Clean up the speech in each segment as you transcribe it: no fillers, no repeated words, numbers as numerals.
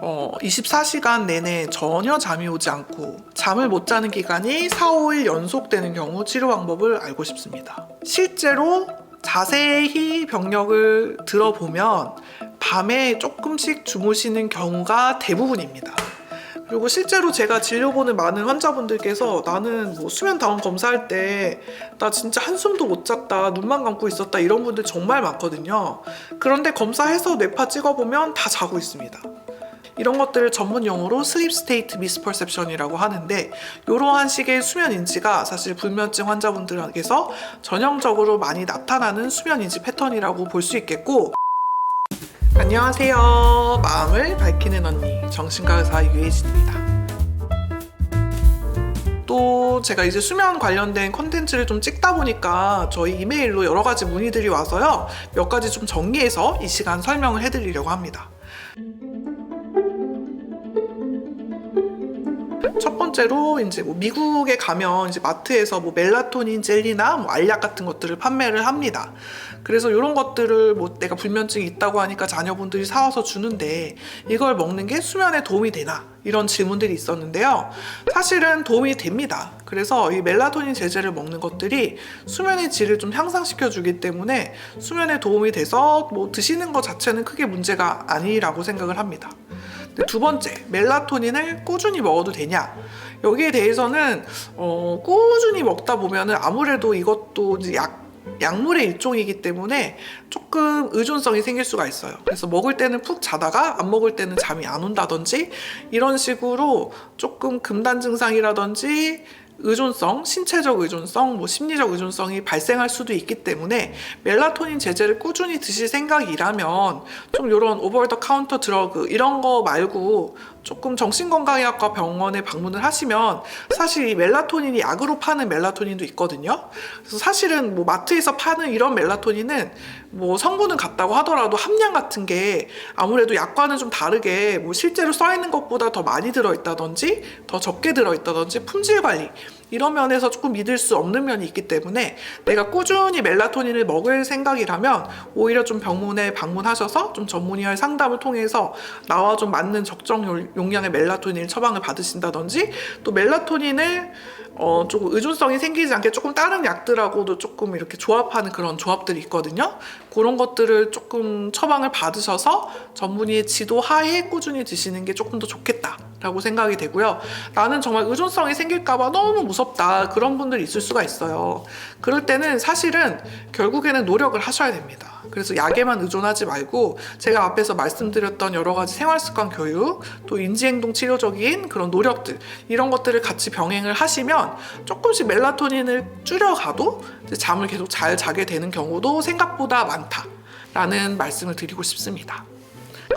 24시간 내내 전혀 잠이 오지 않고 잠을 못 자는 기간이 4, 5일 연속되는 경우 치료 방법을 알고 싶습니다. 실제로 자세히 병력을 들어보면 밤에 조금씩 주무시는 경우가 대부분입니다. 그리고 실제로 제가 진료보는 많은 환자분들께서 나는 뭐 수면 다운 검사할 때 나 진짜 한숨도 못 잤다, 눈만 감고 있었다 이런 분들 정말 많거든요. 그런데 검사해서 뇌파 찍어보면 다 자고 있습니다. 이런 것들을 전문 용어로 Sleep State Misperception이라고 하는데, 이러한 식의 수면 인지가 사실 불면증 환자분들에게서 전형적으로 많이 나타나는 수면 인지 패턴이라고 볼 수 있겠고, 안녕하세요. 마음을 밝히는 언니 정신과 의사 유혜진입니다. 또 제가 이제 수면 관련된 콘텐츠를 좀 찍다 보니까 저희 이메일로 여러 가지 문의들이 와서요, 몇 가지 좀 정리해서 이 시간 설명을 해드리려고 합니다. 첫 번째로 이제 뭐 미국에 가면 이제 마트에서 뭐 멜라토닌 젤리나 뭐 알약 같은 것들을 판매를 합니다. 그래서 이런 것들을 뭐 내가 불면증이 있다고 하니까 자녀분들이 사와서 주는데 이걸 먹는 게 수면에 도움이 되나? 이런 질문들이 있었는데요. 사실은 도움이 됩니다. 그래서 이 멜라토닌 제제를 먹는 것들이 수면의 질을 좀 향상시켜 주기 때문에 수면에 도움이 돼서 뭐 드시는 것 자체는 크게 문제가 아니라고 생각을 합니다. 두 번째, 멜라토닌을 꾸준히 먹어도 되냐? 여기에 대해서는 꾸준히 먹다 보면은 아무래도 이것도 이제 약물의 일종이기 때문에 조금 의존성이 생길 수가 있어요. 그래서 먹을 때는 푹 자다가 안 먹을 때는 잠이 안 온다든지 이런 식으로 조금 금단 증상이라든지 의존성, 신체적 의존성, 뭐 심리적 의존성이 발생할 수도 있기 때문에 멜라토닌 제제를 꾸준히 드실 생각이라면 좀 이런 오버 더 카운터 드러그 이런 거 말고 조금 정신건강의학과 병원에 방문을 하시면 사실 이 멜라토닌이 약으로 파는 멜라토닌도 있거든요. 그래서 사실은 뭐 마트에서 파는 이런 멜라토닌은 뭐 성분은 같다고 하더라도 함량 같은 게 아무래도 약과는 좀 다르게 뭐 실제로 써있는 것보다 더 많이 들어있다든지 더 적게 들어있다든지 품질 관리 이런 면에서 조금 믿을 수 없는 면이 있기 때문에 내가 꾸준히 멜라토닌을 먹을 생각이라면 오히려 좀 병원에 방문하셔서 좀 전문의와의 상담을 통해서 나와 좀 맞는 적정 용량의 멜라토닌 처방을 받으신다든지 또 멜라토닌을 조금 의존성이 생기지 않게 조금 다른 약들하고도 조금 이렇게 조합하는 그런 조합들이 있거든요. 그런 것들을 조금 처방을 받으셔서 전문의의 지도 하에 꾸준히 드시는 게 조금 더 좋겠다라고 생각이 되고요. 나는 정말 의존성이 생길까봐 너무 무섭다 그런 분들이 있을 수가 있어요. 그럴 때는 사실은 결국에는 노력을 하셔야 됩니다. 그래서 약에만 의존하지 말고 제가 앞에서 말씀드렸던 여러 가지 생활습관 교육 또 인지행동 치료적인 그런 노력들 이런 것들을 같이 병행을 하시면 조금씩 멜라토닌을 줄여가도 잠을 계속 잘 자게 되는 경우도 생각보다 많다라는 말씀을 드리고 싶습니다.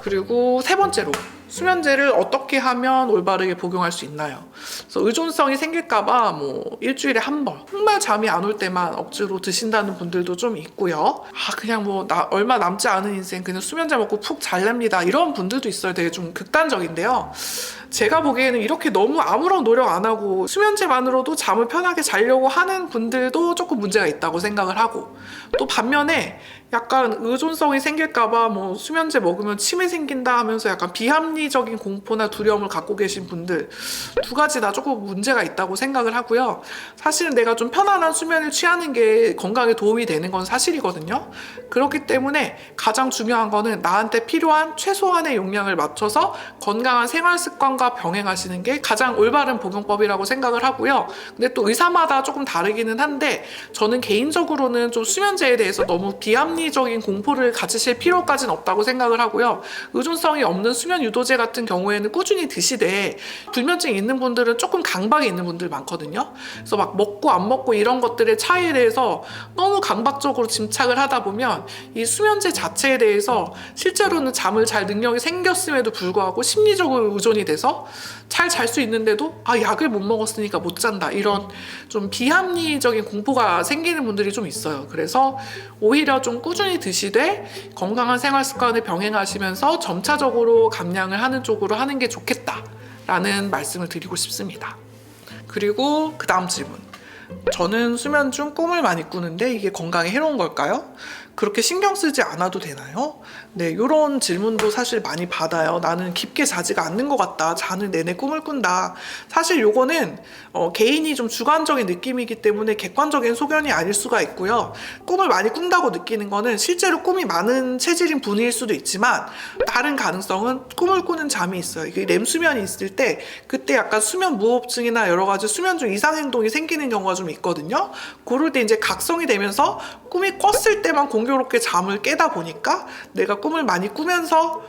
그리고 세 번째로 수면제를 어떻게 하면 올바르게 복용할 수 있나요? 그래서 의존성이 생길까봐 뭐 일주일에 한 번 정말 잠이 안 올 때만 억지로 드신다는 분들도 좀 있고요. 그냥 뭐 얼마 남지 않은 인생 그냥 수면제 먹고 푹 잘랍니다 이런 분들도 있어요. 되게 좀 극단적인데요. 제가 보기에는 이렇게 너무 아무런 노력 안 하고 수면제만으로도 잠을 편하게 자려고 하는 분들도 조금 문제가 있다고 생각을 하고, 또 반면에 약간 의존성이 생길까봐 뭐 수면제 먹으면 치매 생긴다 하면서 약간 비합리적인 공포나 두려움을 갖고 계신 분들 두 가지 다 조금 문제가 있다고 생각을 하고요. 사실은 내가 좀 편안한 수면을 취하는 게 건강에 도움이 되는 건 사실이거든요. 그렇기 때문에 가장 중요한 거는 나한테 필요한 최소한의 용량을 맞춰서 건강한 생활 습관과 병행하시는 게 가장 올바른 복용법이라고 생각을 하고요. 근데 또 의사마다 조금 다르기는 한데 저는 개인적으로는 좀 수면제에 대해서 너무 비합리적인 공포를 가지실 필요까지는 없다고 생각을 하고요. 의존성이 없는 수면 유도제 같은 경우에는 꾸준히 드시되 불면증이 있는 분들은 조금 강박이 있는 분들 많거든요. 그래서 막 먹고 안 먹고 이런 것들의 차이에 대해서 너무 강박적으로 짐작을 하다 보면 이 수면제 자체에 대해서 실제로는 잠을 잘 능력이 생겼음에도 불구하고 심리적으로 의존이 돼서 잘 잘 수 있는데도 약을 못 먹었으니까 못 잔다 이런 좀 비합리적인 공포가 생기는 분들이 좀 있어요. 그래서 오히려 좀 꾸준히 드시되 건강한 생활 습관을 병행하시면서 점차적으로 감량을 하는 쪽으로 하는 게 좋겠다라는 말씀을 드리고 싶습니다. 그리고 그 다음 질문. 저는 수면 중 꿈을 많이 꾸는데 이게 건강에 해로운 걸까요? 그렇게 신경 쓰지 않아도 되나요? 네, 이런 질문도 사실 많이 받아요. 나는 깊게 자지가 않는 것 같다. 자는 내내 꿈을 꾼다. 사실 요거는 개인이 좀 주관적인 느낌이기 때문에 객관적인 소견이 아닐 수가 있고요. 꿈을 많이 꾼다고 느끼는 거는 실제로 꿈이 많은 체질인 분일 수도 있지만 다른 가능성은 꿈을 꾸는 잠이 있어요. 이게 렘수면이 있을 때 그때 약간 수면 무호흡증이나 여러 가지 수면 중 이상 행동이 생기는 경우가 좀 있거든요. 그럴 때 이제 각성이 되면서 꿈이 꿨을 때만 공교롭게 잠을 깨다 보니까 내가 꿈을 많이 꾸면서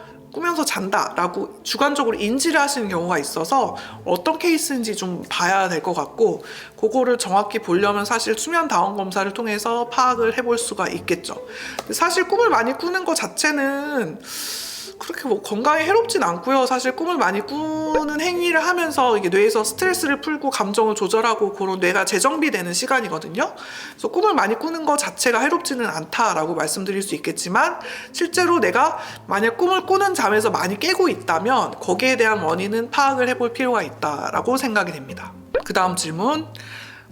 잔다라고 주관적으로 인지를 하시는 경우가 있어서 어떤 케이스인지 좀 봐야 될 것 같고, 그거를 정확히 보려면 사실 수면 다원 검사를 통해서 파악을 해볼 수가 있겠죠. 사실 꿈을 많이 꾸는 것 자체는 그렇게 뭐 건강에 해롭진 않고요. 사실 꿈을 많이 꾸는 행위를 하면서 이게 뇌에서 스트레스를 풀고 감정을 조절하고 그런 뇌가 재정비되는 시간이거든요. 그래서 꿈을 많이 꾸는 것 자체가 해롭지는 않다라고 말씀드릴 수 있겠지만, 실제로 내가 만약 꿈을 꾸는 잠에서 많이 깨고 있다면 거기에 대한 원인은 파악을 해볼 필요가 있다라고 생각이 됩니다. 그 다음 질문.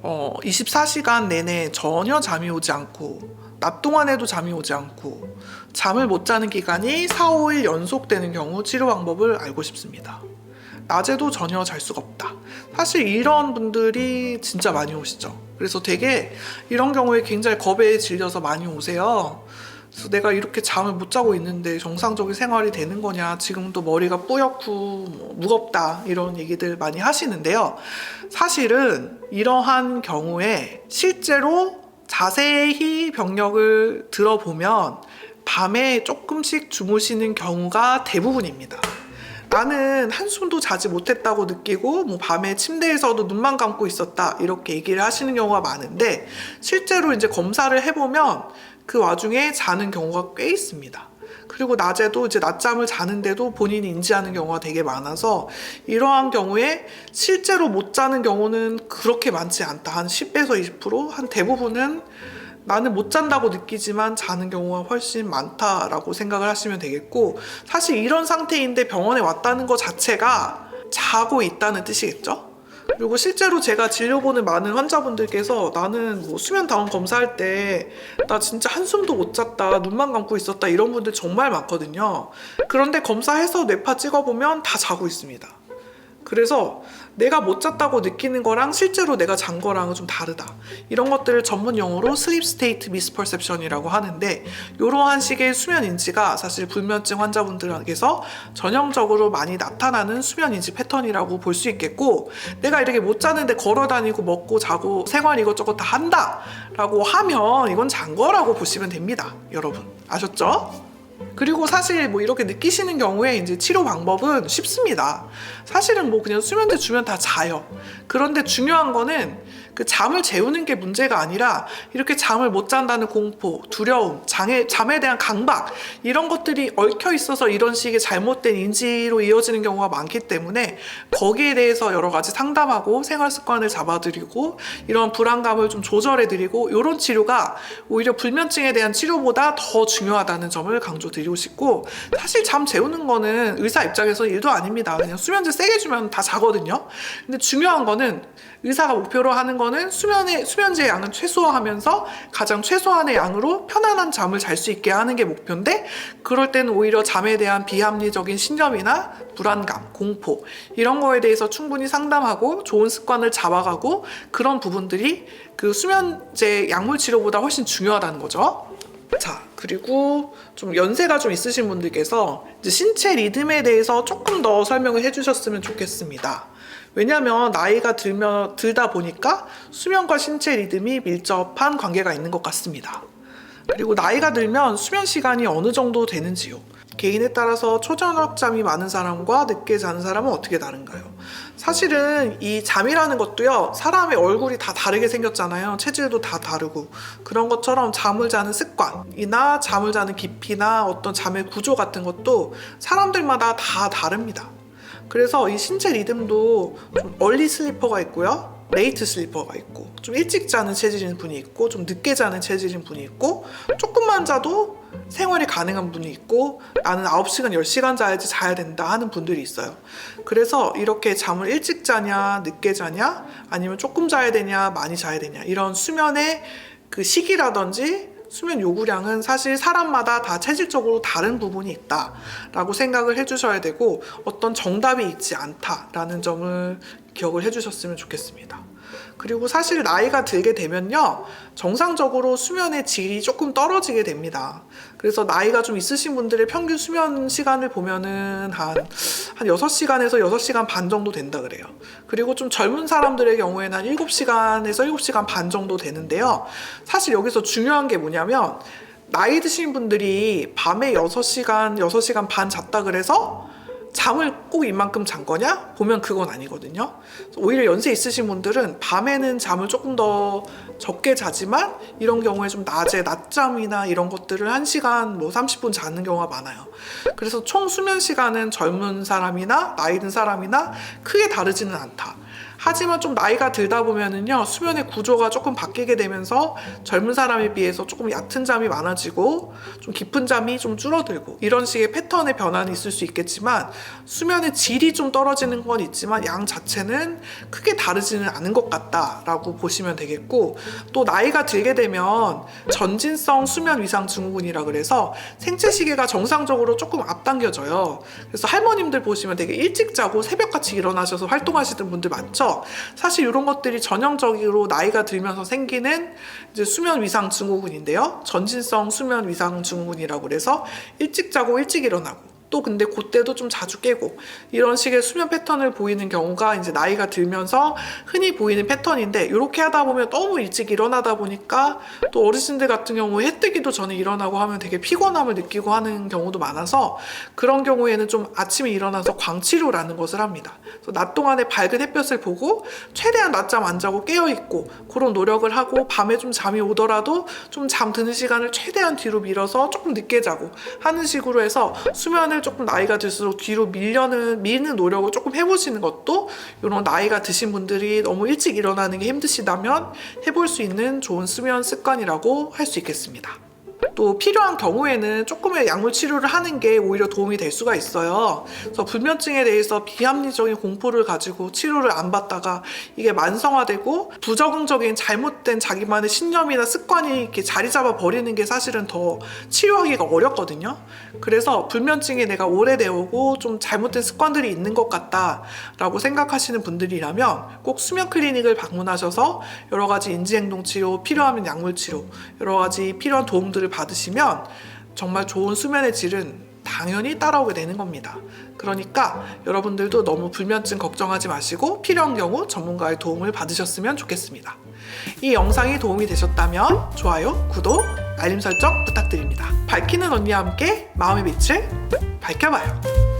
24시간 내내 전혀 잠이 오지 않고 낮 동안에도 잠이 오지 않고 잠을 못 자는 기간이 4, 5일 연속되는 경우 치료 방법을 알고 싶습니다. 낮에도 전혀 잘 수가 없다. 사실 이런 분들이 진짜 많이 오시죠. 그래서 되게 이런 경우에 굉장히 겁에 질려서 많이 오세요. 그래서 내가 이렇게 잠을 못 자고 있는데 정상적인 생활이 되는 거냐, 지금도 머리가 뿌옇고 무겁다, 이런 얘기들 많이 하시는데요. 사실은 이러한 경우에 실제로 자세히 병력을 들어보면 밤에 조금씩 주무시는 경우가 대부분입니다. 나는 한숨도 자지 못했다고 느끼고 뭐 밤에 침대에서도 눈만 감고 있었다, 이렇게 얘기를 하시는 경우가 많은데, 실제로 이제 검사를 해보면 그 와중에 자는 경우가 꽤 있습니다. 그리고 낮에도 이제 낮잠을 자는데도 본인이 인지하는 경우가 되게 많아서, 이러한 경우에 실제로 못 자는 경우는 그렇게 많지 않다. 한 10에서 20%? 한 대부분은 나는 못 잔다고 느끼지만 자는 경우가 훨씬 많다라고 생각을 하시면 되겠고, 사실 이런 상태인데 병원에 왔다는 것 자체가 자고 있다는 뜻이겠죠? 그리고 실제로 제가 진료보는 많은 환자분들께서 나는 뭐 수면 다운 검사할 때 나 진짜 한숨도 못 잤다, 눈만 감고 있었다, 이런 분들 정말 많거든요. 그런데 검사해서 뇌파 찍어보면 다 자고 있습니다. 그래서 내가 못 잤다고 느끼는 거랑 실제로 내가 잔 거랑은 좀 다르다. 이런 것들을 전문 용어로 Sleep State Misperception이라고 하는데, 이러한 식의 수면 인지가 사실 불면증 환자분들에게서 전형적으로 많이 나타나는 수면 인지 패턴이라고 볼 수 있겠고, 내가 이렇게 못 자는데 걸어 다니고 먹고 자고 생활 이것저것 다 한다라고 하면 이건 잔 거라고 보시면 됩니다. 여러분 아셨죠? 그리고 사실 뭐 이렇게 느끼시는 경우에 이제 치료 방법은 쉽습니다. 사실은 뭐 그냥 수면제 주면 다 자요. 그런데 중요한 거는 그 잠을 재우는 게 문제가 아니라 이렇게 잠을 못 잔다는 공포, 두려움, 잠에 대한 강박, 이런 것들이 얽혀 있어서 이런 식의 잘못된 인지로 이어지는 경우가 많기 때문에 거기에 대해서 여러 가지 상담하고 생활 습관을 잡아드리고 이런 불안감을 좀 조절해드리고, 이런 치료가 오히려 불면증에 대한 치료보다 더 중요하다는 점을 강조드리고 싶고, 사실 잠 재우는 거는 의사 입장에서 일도 아닙니다. 그냥 수면제 세게 주면 다 자거든요. 근데 중요한 거는 의사가 목표로 하는 거는 수면제의 양을 최소화하면서 가장 최소한의 양으로 편안한 잠을 잘 수 있게 하는 게 목표인데, 그럴 때는 오히려 잠에 대한 비합리적인 신념이나 불안감, 공포, 이런 거에 대해서 충분히 상담하고 좋은 습관을 잡아가고, 그런 부분들이 그 수면제 약물 치료보다 훨씬 중요하다는 거죠. 자, 그리고 좀 연세가 좀 있으신 분들께서 이제 신체 리듬에 대해서 조금 더 설명을 해주셨으면 좋겠습니다. 왜냐하면 나이가 들다 보니까 수면과 신체 리듬이 밀접한 관계가 있는 것 같습니다. 그리고 나이가 들면 수면 시간이 어느 정도 되는지요? 개인에 따라서 초저녁잠이 많은 사람과 늦게 자는 사람은 어떻게 다른가요? 사실은 이 잠이라는 것도요, 사람의 얼굴이 다 다르게 생겼잖아요. 체질도 다 다르고. 그런 것처럼 잠을 자는 습관이나 잠을 자는 깊이나 어떤 잠의 구조 같은 것도 사람들마다 다 다릅니다. 그래서 이 신체 리듬도 좀 얼리 슬리퍼가 있고요, 레이트 슬리퍼가 있고, 좀 일찍 자는 체질인 분이 있고, 좀 늦게 자는 체질인 분이 있고, 조금만 자도 생활이 가능한 분이 있고, 나는 9시간, 10시간 자야지 자야 된다 하는 분들이 있어요. 그래서 이렇게 잠을 일찍 자냐, 늦게 자냐, 아니면 조금 자야 되냐, 많이 자야 되냐, 이런 수면의 그 시기라든지 수면 요구량은 사실 사람마다 다 체질적으로 다른 부분이 있다라고 생각을 해주셔야 되고 어떤 정답이 있지 않다라는 점을 기억을 해주셨으면 좋겠습니다. 그리고 사실 나이가 들게 되면요, 정상적으로 수면의 질이 조금 떨어지게 됩니다. 그래서 나이가 좀 있으신 분들의 평균 수면 시간을 보면은 한 6시간에서 6시간 반 정도 된다 그래요. 그리고 좀 젊은 사람들의 경우에는 한 7시간에서 7시간 반 정도 되는데요. 사실 여기서 중요한 게 뭐냐면, 나이 드신 분들이 밤에 6시간 반 잤다 그래서 잠을 꼭 이만큼 잔 거냐? 보면 그건 아니거든요. 오히려 연세 있으신 분들은 밤에는 잠을 조금 더 적게 자지만 이런 경우에 좀 낮에 낮잠이나 이런 것들을 1시간 뭐 30분 자는 경우가 많아요. 그래서 총 수면 시간은 젊은 사람이나 나이 든 사람이나 크게 다르지는 않다. 하지만 좀 나이가 들다 보면은요, 수면의 구조가 조금 바뀌게 되면서 젊은 사람에 비해서 조금 얕은 잠이 많아지고 좀 깊은 잠이 좀 줄어들고 이런 식의 패턴의 변화는 있을 수 있겠지만 수면의 질이 좀 떨어지는 건 있지만 양 자체는 크게 다르지는 않은 것 같다라고 보시면 되겠고, 또 나이가 들게 되면 전진성 수면 위상 증후군이라 그래서 생체 시계가 정상적으로 조금 앞당겨져요. 그래서 할머님들 보시면 되게 일찍 자고 새벽같이 일어나셔서 활동하시는 분들 많죠. 사실 이런 것들이 전형적으로 나이가 들면서 생기는 이제 수면 위상 증후군인데요. 전진성 수면 위상 증후군이라고 그래서 일찍 자고 일찍 일어나고 또 근데 그때도 좀 자주 깨고 이런 식의 수면 패턴을 보이는 경우가 이제 나이가 들면서 흔히 보이는 패턴인데, 이렇게 하다 보면 너무 일찍 일어나다 보니까 또 어르신들 같은 경우에 해 뜨기도 전에 일어나고 하면 되게 피곤함을 느끼고 하는 경우도 많아서 그런 경우에는 좀 아침에 일어나서 광치료라는 것을 합니다. 그래서 낮 동안에 밝은 햇볕을 보고 최대한 낮잠 안 자고 깨어있고 그런 노력을 하고, 밤에 좀 잠이 오더라도 좀 잠드는 시간을 최대한 뒤로 밀어서 조금 늦게 자고 하는 식으로 해서 수면을 조금 나이가 들수록 뒤로 미는 노력을 조금 해보시는 것도, 이런 나이가 드신 분들이 너무 일찍 일어나는 게 힘드시다면 해볼 수 있는 좋은 수면 습관이라고 할 수 있겠습니다. 또 필요한 경우에는 조금의 약물 치료를 하는 게 오히려 도움이 될 수가 있어요. 그래서 불면증에 대해서 비합리적인 공포를 가지고 치료를 안 받다가 이게 만성화되고 부적응적인 잘못된 자기만의 신념이나 습관이 이렇게 자리 잡아 버리는 게 사실은 더 치료하기가 어렵거든요. 그래서 불면증이 내가 오래되고 좀 잘못된 습관들이 있는 것 같다라고 생각하시는 분들이라면 꼭 수면 클리닉을 방문하셔서 여러 가지 인지행동 치료, 필요하면 약물 치료, 여러 가지 필요한 도움들을 받으시면 정말 좋은 수면의 질은 당연히 따라오게 되는 겁니다. 그러니까 여러분들도 너무 불면증 걱정하지 마시고 필요한 경우 전문가의 도움을 받으셨으면 좋겠습니다. 이 영상이 도움이 되셨다면 좋아요, 구독, 알림 설정 부탁드립니다. 밝히는 언니와 함께 마음의 빛을 밝혀봐요.